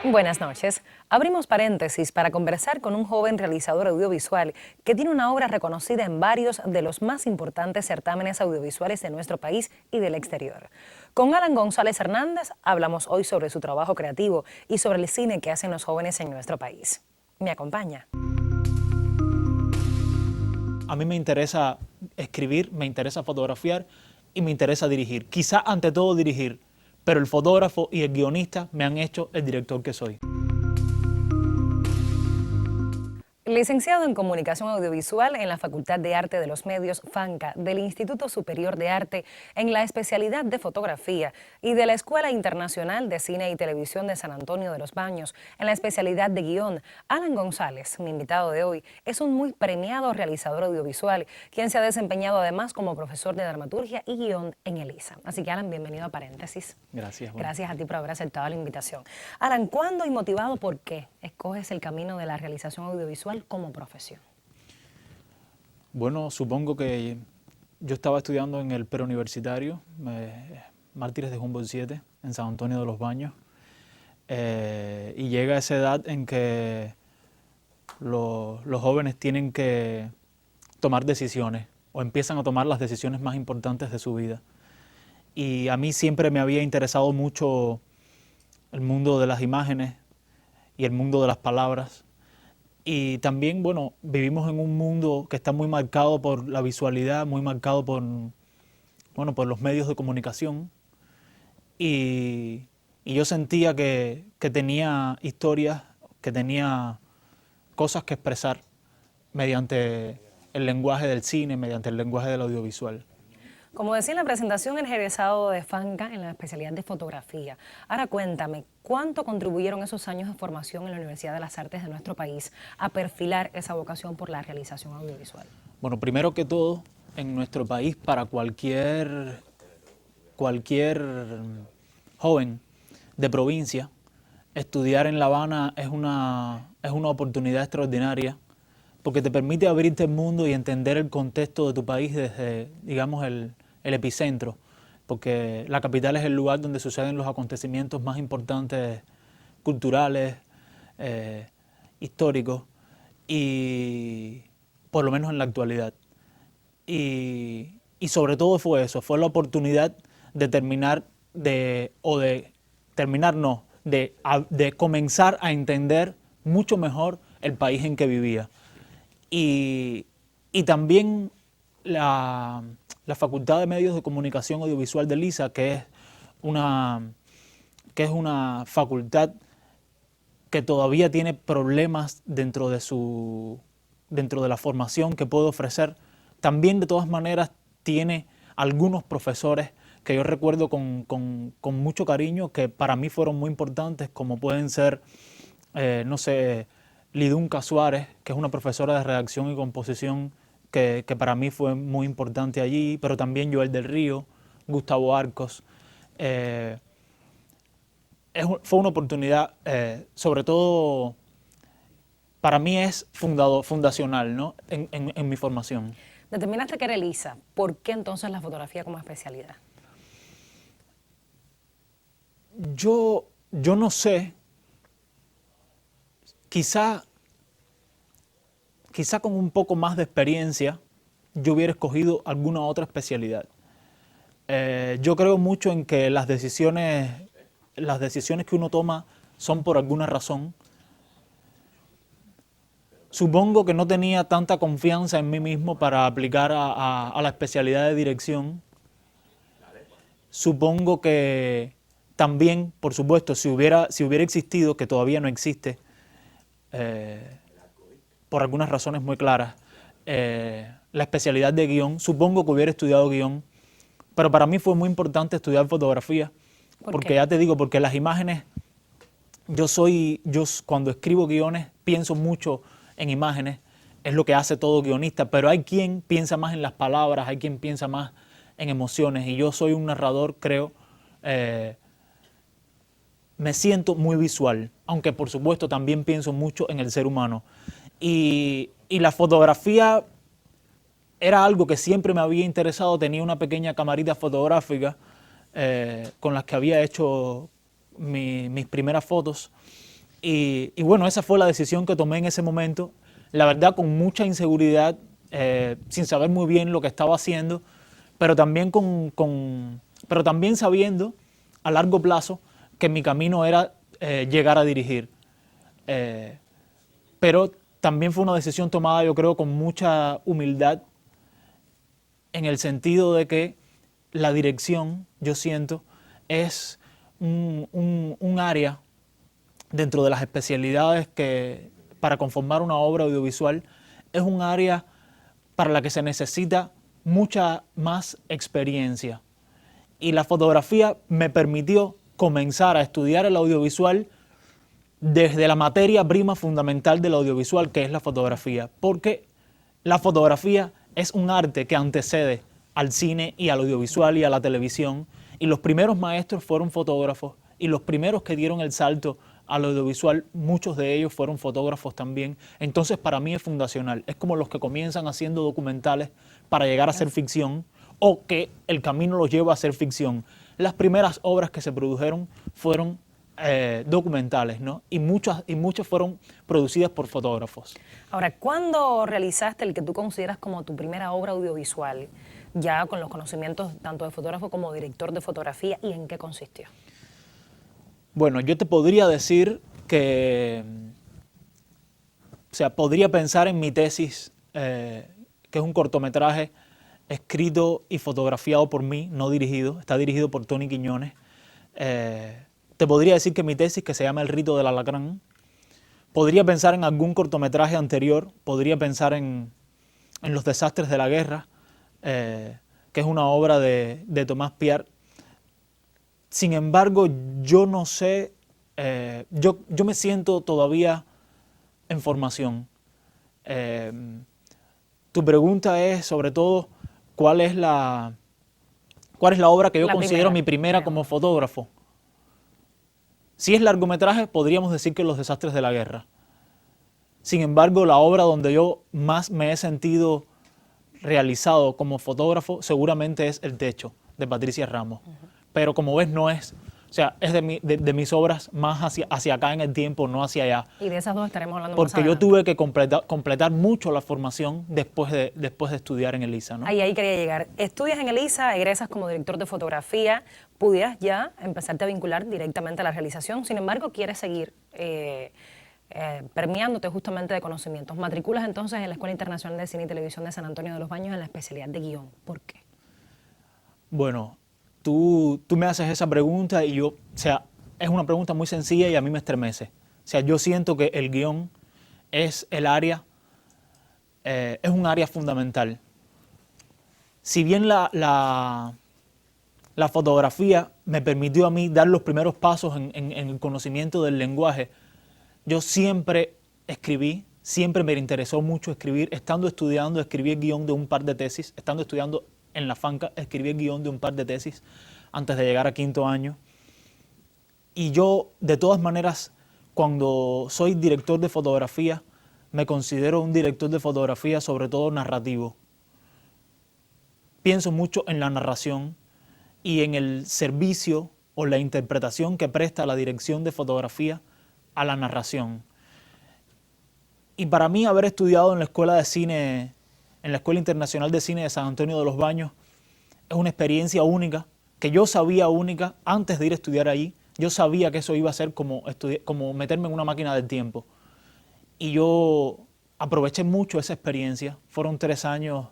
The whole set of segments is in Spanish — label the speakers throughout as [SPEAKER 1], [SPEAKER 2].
[SPEAKER 1] Buenas noches. Abrimos paréntesis para conversar con un joven realizador audiovisual que tiene una obra reconocida en varios de los más importantes certámenes audiovisuales de nuestro país y del exterior. Con Alan González Hernández hablamos hoy sobre su trabajo creativo y sobre el cine que hacen los jóvenes en nuestro país. ¿Me acompaña?
[SPEAKER 2] A mí me interesa escribir, me interesa fotografiar y me interesa dirigir. Quizá ante todo dirigir, pero el fotógrafo y el guionista me han hecho el director que soy.
[SPEAKER 1] Licenciado en Comunicación Audiovisual en la Facultad de Arte de los Medios FANCA del Instituto Superior de Arte en la especialidad de fotografía y de la Escuela Internacional de Cine y Televisión de San Antonio de los Baños en la especialidad de guión, Alan González, mi invitado de hoy, es un muy premiado realizador audiovisual, quien se ha desempeñado además como profesor de dramaturgia y guión en ELISA. Así que Alan, bienvenido a Paréntesis.
[SPEAKER 2] Gracias.
[SPEAKER 1] Gracias a ti por haber aceptado la invitación. Alan, ¿cuándo y motivado por qué escoges el camino de la realización audiovisual como profesión?
[SPEAKER 2] Bueno, supongo que yo estaba estudiando en el preuniversitario, Mártires de Humboldt 7, en San Antonio de los Baños, y llega esa edad en que los jóvenes tienen que tomar decisiones o empiezan a tomar las decisiones más importantes de su vida. Y a mí siempre me había interesado mucho el mundo de las imágenes y el mundo de las palabras. Y también, bueno, vivimos en un mundo que está muy marcado por la visualidad, muy marcado por los medios de comunicación. Y yo sentía que tenía historias, que tenía cosas que expresar mediante el lenguaje del cine, mediante el lenguaje del audiovisual.
[SPEAKER 1] Como decía en la presentación, eres egresado de FANCA en la especialidad de fotografía. Ahora cuéntame, ¿cuánto contribuyeron esos años de formación en la Universidad de las Artes de nuestro país a perfilar esa vocación por la realización audiovisual?
[SPEAKER 2] Bueno, primero que todo, en nuestro país, para cualquier joven de provincia, estudiar en La Habana es una oportunidad extraordinaria porque te permite abrirte el mundo y entender el contexto de tu país desde, digamos, el epicentro, porque la capital es el lugar donde suceden los acontecimientos más importantes culturales, históricos, y por lo menos en la actualidad. Y sobre todo fue eso, fue la oportunidad de comenzar a entender mucho mejor el país en que vivía. Y también la Facultad de Medios de Comunicación Audiovisual de ELISA, que es una facultad que todavía tiene problemas dentro de la formación que puede ofrecer, también de todas maneras tiene algunos profesores que yo recuerdo con mucho cariño, que para mí fueron muy importantes, como pueden ser, Lidunca Suárez, que es una profesora de redacción y composición que para mí fue muy importante allí, pero también Joel del Río, Gustavo Arcos. Fue una oportunidad, sobre todo para mí es fundacional, ¿no? en mi formación.
[SPEAKER 1] Determinaste que era ELISA. ¿Por qué entonces la fotografía como especialidad?
[SPEAKER 2] Yo no sé, quizá con un poco más de experiencia yo hubiera escogido alguna otra especialidad. Yo creo mucho en que las decisiones que uno toma son por alguna razón. Supongo que no tenía tanta confianza en mí mismo para aplicar a la especialidad de dirección. Supongo que también, por supuesto, si hubiera existido, que todavía no existe, por algunas razones muy claras, la especialidad de guión, supongo que hubiera estudiado guión, pero para mí fue muy importante estudiar fotografía, porque ya te digo, porque las imágenes, yo cuando escribo guiones pienso mucho en imágenes, es lo que hace todo guionista, pero hay quien piensa más en las palabras, hay quien piensa más en emociones, y yo soy un narrador, creo, me siento muy visual, aunque por supuesto también pienso mucho en el ser humano. Y la fotografía era algo que siempre me había interesado. Tenía una pequeña camarita fotográfica con las que había hecho mis primeras fotos, Y bueno, esa fue la decisión que tomé en ese momento, la verdad con mucha inseguridad, sin saber muy bien lo que estaba haciendo, pero también, pero también sabiendo a largo plazo que mi camino era llegar a dirigir. Pero también fue una decisión tomada, yo creo, con mucha humildad, en el sentido de que la dirección, yo siento, es un área dentro de las especialidades que para conformar una obra audiovisual, es un área para la que se necesita mucha más experiencia. Y la fotografía me permitió comenzar a estudiar el audiovisual desde la materia prima fundamental del audiovisual, que es la fotografía, porque la fotografía es un arte que antecede al cine y al audiovisual y a la televisión, y los primeros maestros fueron fotógrafos, y los primeros que dieron el salto al audiovisual, muchos de ellos fueron fotógrafos también. Entonces para mí es fundacional, es como los que comienzan haciendo documentales para llegar a hacer ficción, o que el camino los lleva a hacer ficción. Las primeras obras que se produjeron fueron documentales, ¿no? Y muchas fueron producidas por fotógrafos.
[SPEAKER 1] Ahora, ¿cuándo realizaste el que tú consideras como tu primera obra audiovisual, ya con los conocimientos tanto de fotógrafo como director de fotografía, y en qué consistió?
[SPEAKER 2] Bueno, yo te podría decir que, o sea, podría pensar en mi tesis, que es un cortometraje escrito y fotografiado por mí, no dirigido, está dirigido por Tony Quiñones. Te podría decir que mi tesis, que se llama El rito del alacrán, podría pensar en algún cortometraje anterior, podría pensar en Los desastres de la guerra, que es una obra de Tomás Piar. Sin embargo, yo no sé, yo me siento todavía en formación. Tu pregunta es, sobre todo, ¿cuál es la obra que yo considero mi primera como fotógrafo? Si es largometraje, podríamos decir que Los desastres de la guerra. Sin embargo, la obra donde yo más me he sentido realizado como fotógrafo seguramente es El techo, de Patricia Ramos. Pero como ves, no es, o sea, es de mis obras más hacia acá en el tiempo, no hacia allá.
[SPEAKER 1] Y de esas dos estaremos hablando
[SPEAKER 2] porque
[SPEAKER 1] más adelante.
[SPEAKER 2] Yo tuve que completar mucho la formación después de estudiar en el ISA, ¿no?
[SPEAKER 1] Ahí quería llegar. Estudias en el ISA, egresas como director de fotografía, pudieras ya empezarte a vincular directamente a la realización, sin embargo, quieres seguir permeándote justamente de conocimientos. Matriculas entonces en la Escuela Internacional de Cine y Televisión de San Antonio de los Baños en la especialidad de guión. ¿Por qué?
[SPEAKER 2] Bueno, tú me haces esa pregunta y yo, o sea, es una pregunta muy sencilla y a mí me estremece. O sea, yo siento que el guión es el área, es un área fundamental. Si bien la fotografía me permitió a mí dar los primeros pasos en el conocimiento del lenguaje, yo siempre escribí, siempre me interesó mucho escribir. Estando estudiando, escribí el guión de un par de tesis. Estando estudiando en la FANCA, escribí el guión de un par de tesis antes de llegar a quinto año. Y yo, de todas maneras, cuando soy director de fotografía, me considero un director de fotografía sobre todo narrativo. Pienso mucho en la narración y en el servicio o la interpretación que presta la dirección de fotografía a la narración. Y para mí haber estudiado en la Escuela de Cine, en la Escuela Internacional de Cine de San Antonio de los Baños, es una experiencia única, que yo sabía única antes de ir a estudiar allí. Yo sabía que eso iba a ser como meterme en una máquina del tiempo. Y yo aproveché mucho esa experiencia. Fueron 3 años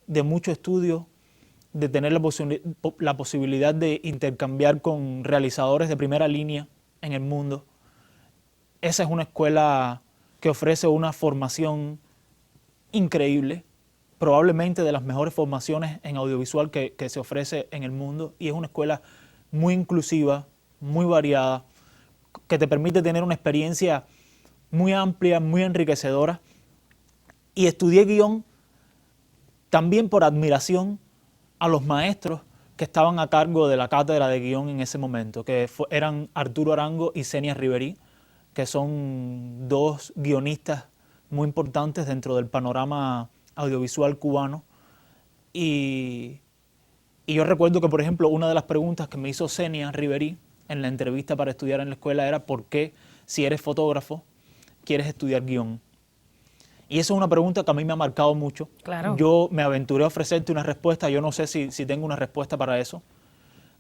[SPEAKER 2] de mucho estudio, de tener la posibilidad de intercambiar con realizadores de primera línea en el mundo. Esa es una escuela que ofrece una formación increíble, probablemente de las mejores formaciones en audiovisual que se ofrece en el mundo, y es una escuela muy inclusiva, muy variada, que te permite tener una experiencia muy amplia, muy enriquecedora. Y estudié guión también por admiración a los maestros que estaban a cargo de la cátedra de guión en ese momento, que eran Arturo Arango y Senia Riverí, que son 2 guionistas muy importantes dentro del panorama audiovisual cubano. Y yo recuerdo que, por ejemplo, una de las preguntas que me hizo Senia Riverí en la entrevista para estudiar en la escuela era por qué si eres fotógrafo, quieres estudiar guión. Y eso es una pregunta que a mí me ha marcado mucho.
[SPEAKER 1] Claro.
[SPEAKER 2] Yo me aventuré a ofrecerte una respuesta, yo no sé si tengo una respuesta para eso.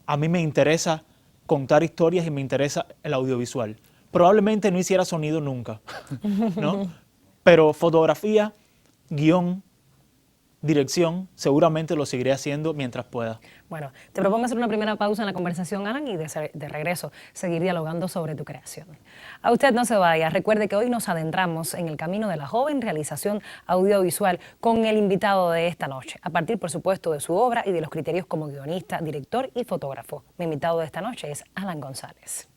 [SPEAKER 2] A mí me interesa contar historias y me interesa el audiovisual. Probablemente no hiciera sonido nunca, ¿no? Pero fotografía, guión, dirección, seguramente lo seguiré haciendo mientras pueda.
[SPEAKER 1] Bueno, te propongo hacer una primera pausa en la conversación, Alan, y de regreso seguir dialogando sobre tu creación. A usted no se vaya. Recuerde que hoy nos adentramos en el camino de la joven realización audiovisual con el invitado de esta noche, a partir, por supuesto, de su obra y de los criterios como guionista, director y fotógrafo. Mi invitado de esta noche es Alan González.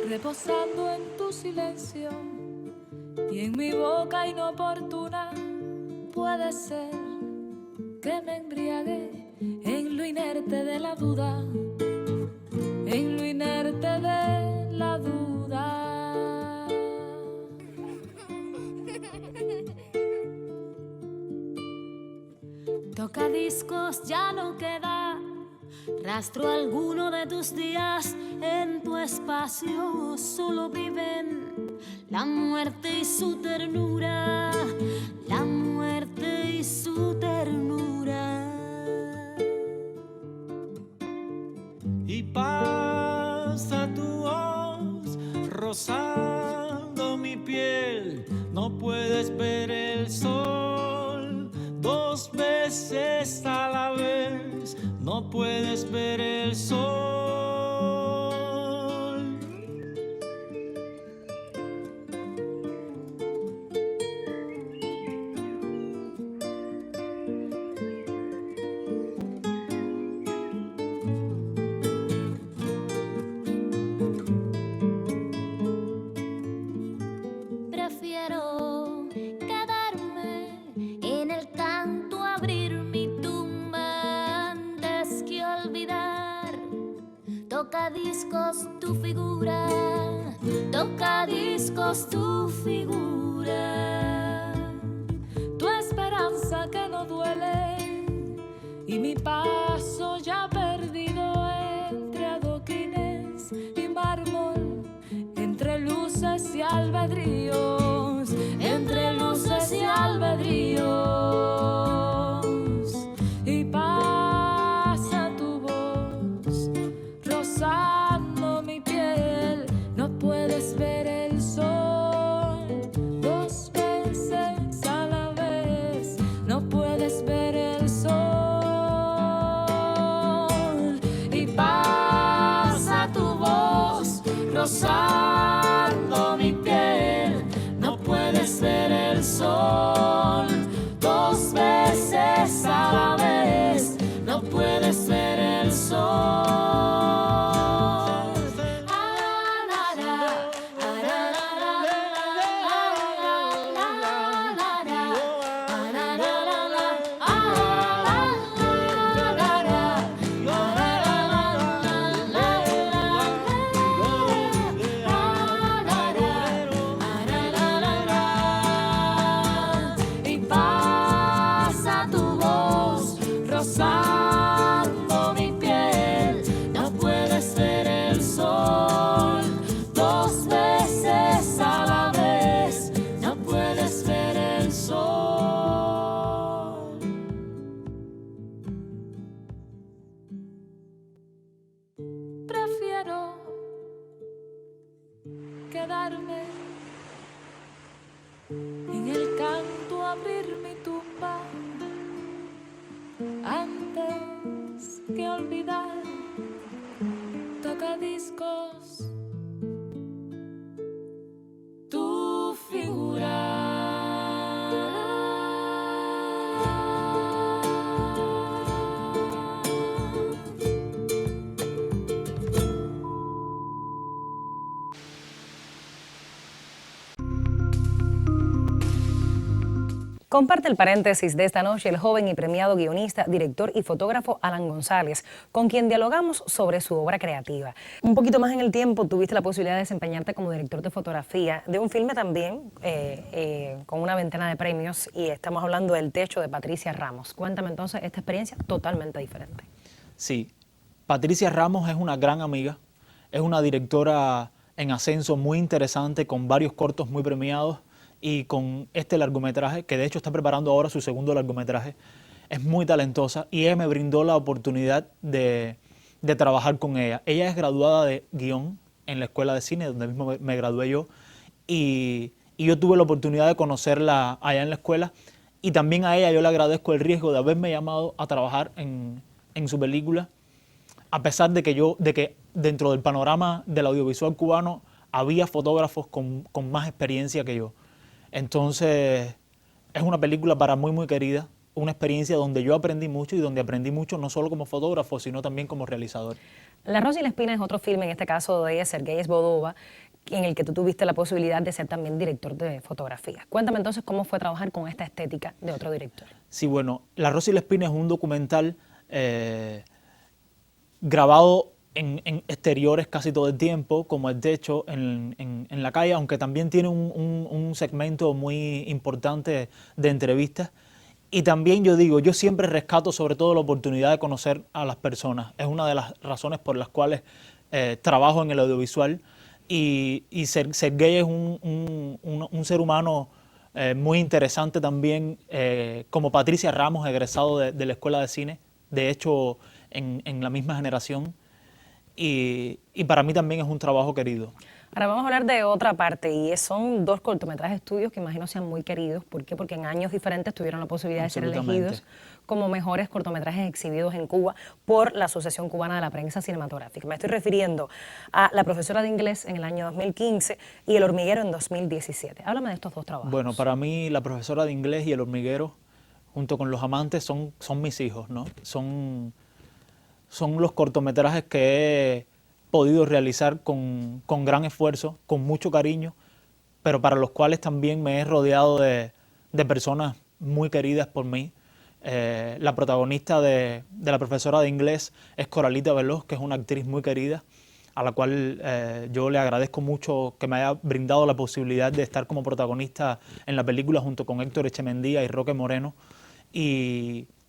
[SPEAKER 3] Reposando en tu silencio y en mi boca inoportuna, puede ser que me embriague en lo inerte de la duda, en lo inerte de la duda. Tocadiscos ya no queda rastro alguno de tus días. En tu espacio solo viven la muerte y su ternura, la muerte y su ternura.
[SPEAKER 4] Y pasa tu voz rozando mi piel, no puedes ver el sol dos veces a la vez, no puedes ver el sol.
[SPEAKER 3] Prefiero quedarme en el canto, abrir mi tumba antes que olvidar. Tocadiscos tu figura, tocadiscos tu figura. Tu esperanza que no duele y mi paso ya perdido entre adoquines y mármol, entre luces y albedríos, entre luces y albedríos. Y pasa tu voz rozando mi piel, no puedes ver el sol dos veces a la vez, no puedes ver el sol. Y pasa tu voz rozando mi piel, no puedes ver el sol dos veces a la vez, no puedes ver el sol. Y pasa tu voz rozando mi piel, no puedes ver el sol dos veces a la vez, no puedes ver el sol. Prefiero quedarme en el canto, abrir mi tumba antes que olvidar. Tocadiscos tu figura.
[SPEAKER 1] Comparte el paréntesis de esta noche el joven y premiado guionista, director y fotógrafo Alan González, con quien dialogamos sobre su obra creativa. Un poquito más en el tiempo tuviste la posibilidad de desempeñarte como director de fotografía de un filme también con una veintena de premios, y estamos hablando del Techo de Patricia Ramos. Cuéntame entonces esta experiencia totalmente diferente.
[SPEAKER 2] Sí, Patricia Ramos es una gran amiga, es una directora en ascenso muy interesante, con varios cortos muy premiados y con este largometraje, que de hecho está preparando ahora su segundo largometraje. Es muy talentosa y ella me brindó la oportunidad de trabajar con ella. Ella es graduada de guión en la Escuela de Cine, donde mismo me gradué yo, y yo tuve la oportunidad de conocerla allá en la escuela, y también a ella yo le agradezco el riesgo de haberme llamado a trabajar en su película, a pesar de que dentro del panorama del audiovisual cubano había fotógrafos con más experiencia que yo. Entonces, es una película para muy querida, una experiencia donde yo aprendí mucho y donde aprendí mucho no solo como fotógrafo, sino también como realizador.
[SPEAKER 1] La Rosa y la Espina es otro filme, en este caso de Sergei Svodova, en el que tú tuviste la posibilidad de ser también director de fotografía. Cuéntame entonces cómo fue trabajar con esta estética de otro director.
[SPEAKER 2] Sí, bueno, La Rosa y la Espina es un documental grabado en exteriores casi todo el tiempo, como el techo en la calle, aunque también tiene un segmento muy importante de entrevistas. Y también yo siempre rescato sobre todo la oportunidad de conocer a las personas. Es una de las razones por las cuales trabajo en el audiovisual. Y Sergei es un ser humano muy interesante también, como Patricia Ramos, egresado de la Escuela de Cine, de hecho en la misma generación. Y para mí también es un trabajo querido.
[SPEAKER 1] Ahora vamos a hablar de otra parte, y son dos cortometrajes tuyos que imagino sean muy queridos. ¿Por qué? Porque en años diferentes tuvieron la posibilidad de ser elegidos como mejores cortometrajes exhibidos en Cuba por la Asociación Cubana de la Prensa Cinematográfica. Me estoy refiriendo a La profesora de inglés en el año 2015 y El hormiguero en 2017. Háblame de estos dos trabajos.
[SPEAKER 2] Bueno, para mí La profesora de inglés y El hormiguero, junto con Los amantes, son mis hijos, ¿no? Son los cortometrajes que he podido realizar con gran esfuerzo, con mucho cariño, pero para los cuales también me he rodeado de personas muy queridas por mí. La protagonista de La profesora de inglés es Coralita Veloz, que es una actriz muy querida, a la cual yo le agradezco mucho que me haya brindado la posibilidad de estar como protagonista en la película junto con Héctor Echemendía y Roque Moreno.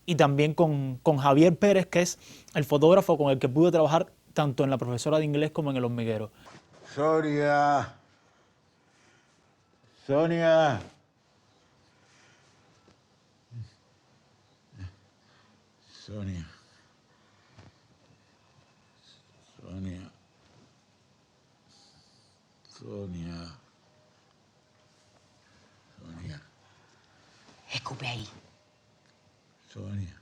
[SPEAKER 2] Y también con Javier Pérez, que es el fotógrafo con el que pude trabajar tanto en La profesora de inglés como en El hormiguero.
[SPEAKER 5] Sonia. Sonia. Sonia. Sonia. Sonia. Sonia.
[SPEAKER 6] Escupe ahí.
[SPEAKER 5] Sonia.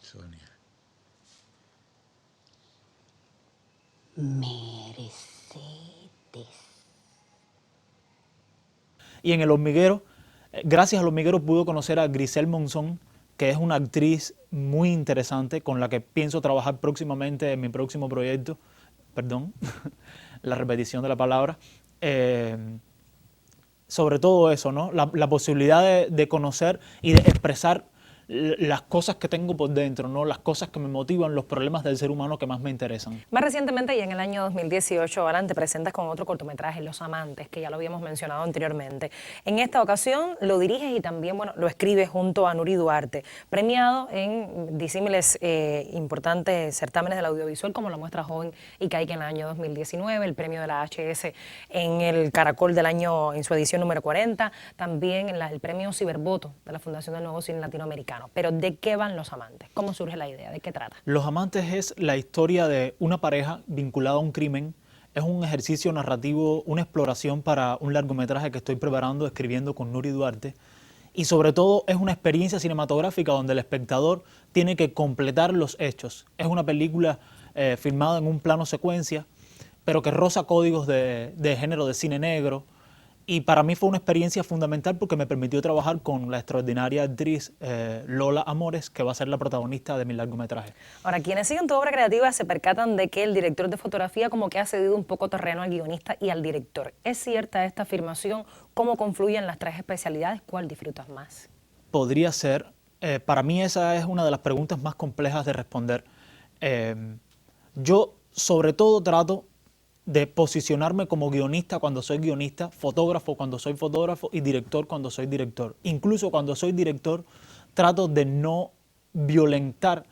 [SPEAKER 5] Sonia.
[SPEAKER 6] Mercedes.
[SPEAKER 2] Y en El hormiguero, gracias al hormiguero pude conocer a Grisel Monzón, que es una actriz muy interesante con la que pienso trabajar próximamente en mi próximo proyecto. Perdón, la repetición de la palabra. Sobre todo eso, ¿no? La posibilidad de conocer y de expresar las cosas que tengo por dentro, ¿no? Las cosas que me motivan, los problemas del ser humano que más me interesan.
[SPEAKER 1] Más recientemente, y en el año 2018, Alan, te presentas con otro cortometraje, Los amantes, que ya lo habíamos mencionado anteriormente. En esta ocasión lo diriges y también, bueno, lo escribes junto a Nuri Duarte, premiado en disímiles importantes certámenes del audiovisual, como La Muestra Joven y Caica en el año 2019, el premio de la HS en el Caracol del año, en su edición número 40, también el premio Cibervoto de la Fundación del Nuevo Cine Latinoamericano. Pero ¿de qué van Los amantes? ¿Cómo surge la idea? ¿De qué trata?
[SPEAKER 2] Los amantes es la historia de una pareja vinculada a un crimen. Es un ejercicio narrativo, una exploración para un largometraje que estoy preparando, escribiendo con Nuri Duarte. Y sobre todo es una experiencia cinematográfica donde el espectador tiene que completar los hechos. Es una película filmada en un plano secuencia, pero que roza códigos de género de cine negro. Y para mí fue una experiencia fundamental porque me permitió trabajar con la extraordinaria actriz Lola Amores, que va a ser la protagonista de mi largometraje.
[SPEAKER 1] Ahora, quienes siguen tu obra creativa se percatan de que el director de fotografía como que ha cedido un poco terreno al guionista y al director. ¿Es cierta esta afirmación? ¿Cómo confluyen las tres especialidades? ¿Cuál disfrutas más?
[SPEAKER 2] Podría ser. Para mí esa es una de las preguntas más complejas de responder. Yo sobre todo trato de posicionarme como guionista cuando soy guionista, fotógrafo cuando soy fotógrafo y director cuando soy director. Incluso cuando soy director trato de no violentar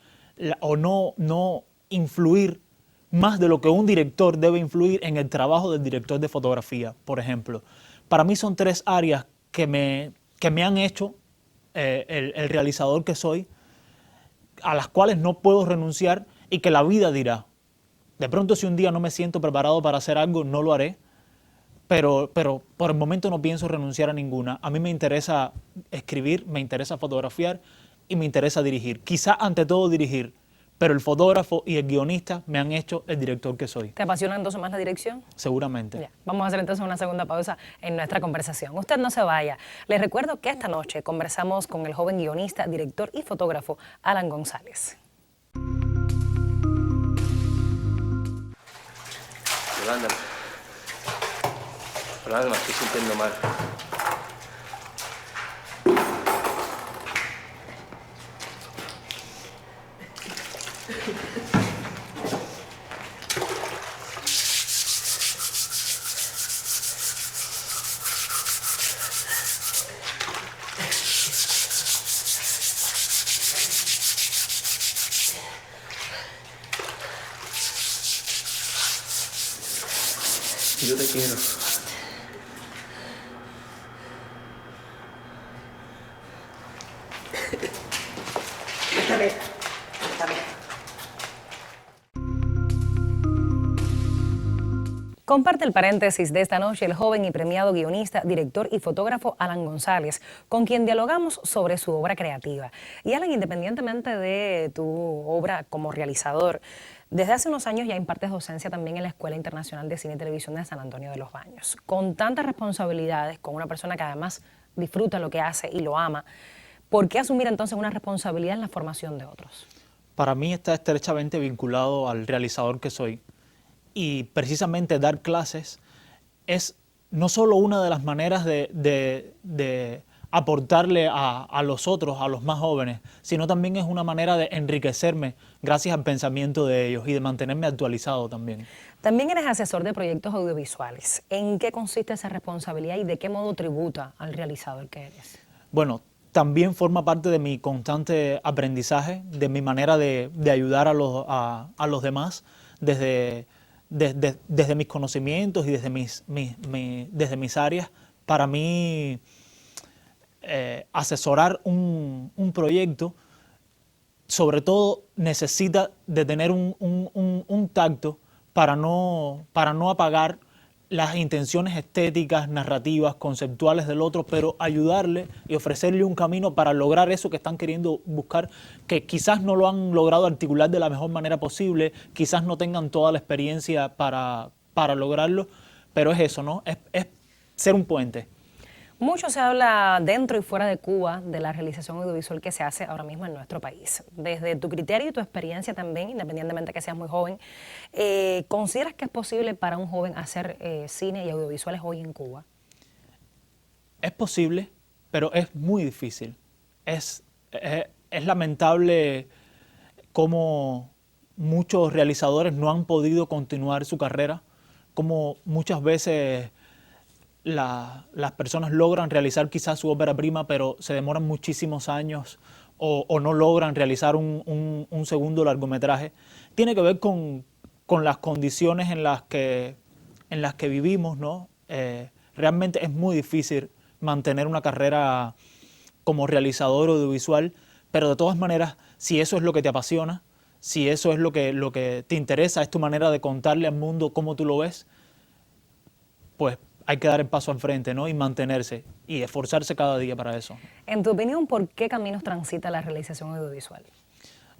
[SPEAKER 2] o no influir más de lo que un director debe influir en el trabajo del director de fotografía, por ejemplo. Para mí son tres áreas que me han hecho el realizador que soy, a las cuales no puedo renunciar y que la vida dirá. De pronto, si un día no me siento preparado para hacer algo, no lo haré, pero por el momento no pienso renunciar a ninguna. A mí me interesa escribir, me interesa fotografiar y me interesa dirigir. Quizá ante todo dirigir, pero el fotógrafo y el guionista me han hecho el director que soy.
[SPEAKER 1] ¿Te apasiona entonces más la dirección?
[SPEAKER 2] Seguramente.
[SPEAKER 1] Ya, vamos a hacer entonces una segunda pausa en nuestra conversación. Usted no se vaya. Les recuerdo que esta noche conversamos con el joven guionista, director y fotógrafo Alan González.
[SPEAKER 7] Yolanda, me estoy sintiendo mal. Yo te quiero.
[SPEAKER 1] Comparte el paréntesis de esta noche el joven y premiado guionista, director y fotógrafo Alan González, con quien dialogamos sobre su obra creativa. Y Alan, independientemente de tu obra como realizador, desde hace unos años ya impartes docencia también en la Escuela Internacional de Cine y Televisión de San Antonio de los Baños. Con tantas responsabilidades, con una persona que además disfruta lo que hace y lo ama, ¿por qué asumir entonces una responsabilidad en la formación de otros?
[SPEAKER 2] Para mí está estrechamente vinculado al realizador que soy. Y precisamente dar clases es no solo una de las maneras de aportarle a los otros, a los más jóvenes, sino también es una manera de enriquecerme gracias al pensamiento de ellos y de mantenerme actualizado también.
[SPEAKER 1] También eres asesor de proyectos audiovisuales. ¿En qué consiste esa responsabilidad y de qué modo tributa al realizador que eres?
[SPEAKER 2] Bueno, también forma parte de mi constante aprendizaje, de mi manera de ayudar a los demás desde mis conocimientos y desde mis áreas. Para mí, asesorar un proyecto, sobre todo, necesita de tener un tacto para no apagar las intenciones estéticas, narrativas, conceptuales del otro, pero ayudarle y ofrecerle un camino para lograr eso que están queriendo buscar, que quizás no lo han logrado articular de la mejor manera posible, quizás no tengan toda la experiencia para lograrlo, pero es eso, ¿no? Es ser un puente.
[SPEAKER 1] Mucho se habla dentro y fuera de Cuba de la realización audiovisual que se hace ahora mismo en nuestro país. Desde tu criterio y tu experiencia también, independientemente de que seas muy joven, ¿consideras que es posible para un joven hacer cine y audiovisuales hoy en Cuba?
[SPEAKER 2] Es posible, pero es muy difícil. Es lamentable cómo muchos realizadores no han podido continuar su carrera, cómo muchas veces las personas logran realizar quizás su ópera prima, pero se demoran muchísimos años o no logran realizar un segundo largometraje. Tiene que ver con las condiciones en las que vivimos, ¿no? Realmente es muy difícil mantener una carrera como realizador audiovisual, pero de todas maneras, si eso es lo que te apasiona, si eso es lo que te interesa, es tu manera de contarle al mundo cómo tú lo ves, pues hay que dar el paso al frente, ¿no? Y mantenerse y esforzarse cada día para eso.
[SPEAKER 1] En tu opinión, ¿por qué caminos transita la realización audiovisual?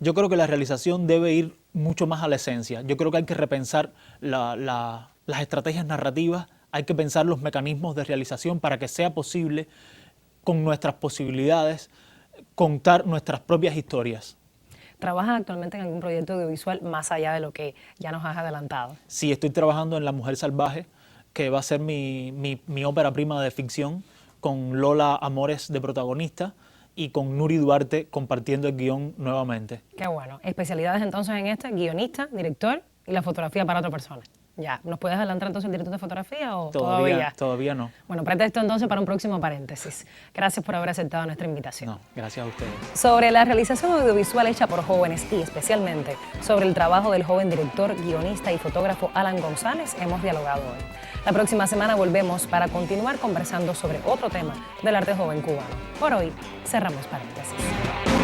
[SPEAKER 2] Yo creo que la realización debe ir mucho más a la esencia. Yo creo que hay que repensar las estrategias narrativas, hay que pensar los mecanismos de realización para que sea posible, con nuestras posibilidades, contar nuestras propias historias.
[SPEAKER 1] ¿Trabajas actualmente en algún proyecto audiovisual más allá de lo que ya nos has adelantado?
[SPEAKER 2] Sí, estoy trabajando en La Mujer Salvaje, que va a ser mi ópera prima de ficción, con Lola Amores de protagonista y con Nuri Duarte compartiendo el guión nuevamente.
[SPEAKER 1] Qué bueno. Especialidades entonces en este, guionista, director y la fotografía para otra persona. Ya, ¿nos puedes adelantar entonces el director de fotografía o todavía?
[SPEAKER 2] Todavía no.
[SPEAKER 1] Bueno, pretexto entonces para un próximo paréntesis. Gracias por haber aceptado nuestra invitación.
[SPEAKER 2] No, gracias a ustedes.
[SPEAKER 1] Sobre la realización audiovisual hecha por jóvenes y especialmente sobre el trabajo del joven director, guionista y fotógrafo Alan González hemos dialogado hoy. La próxima semana volvemos para continuar conversando sobre otro tema del arte joven cubano. Por hoy, cerramos paréntesis.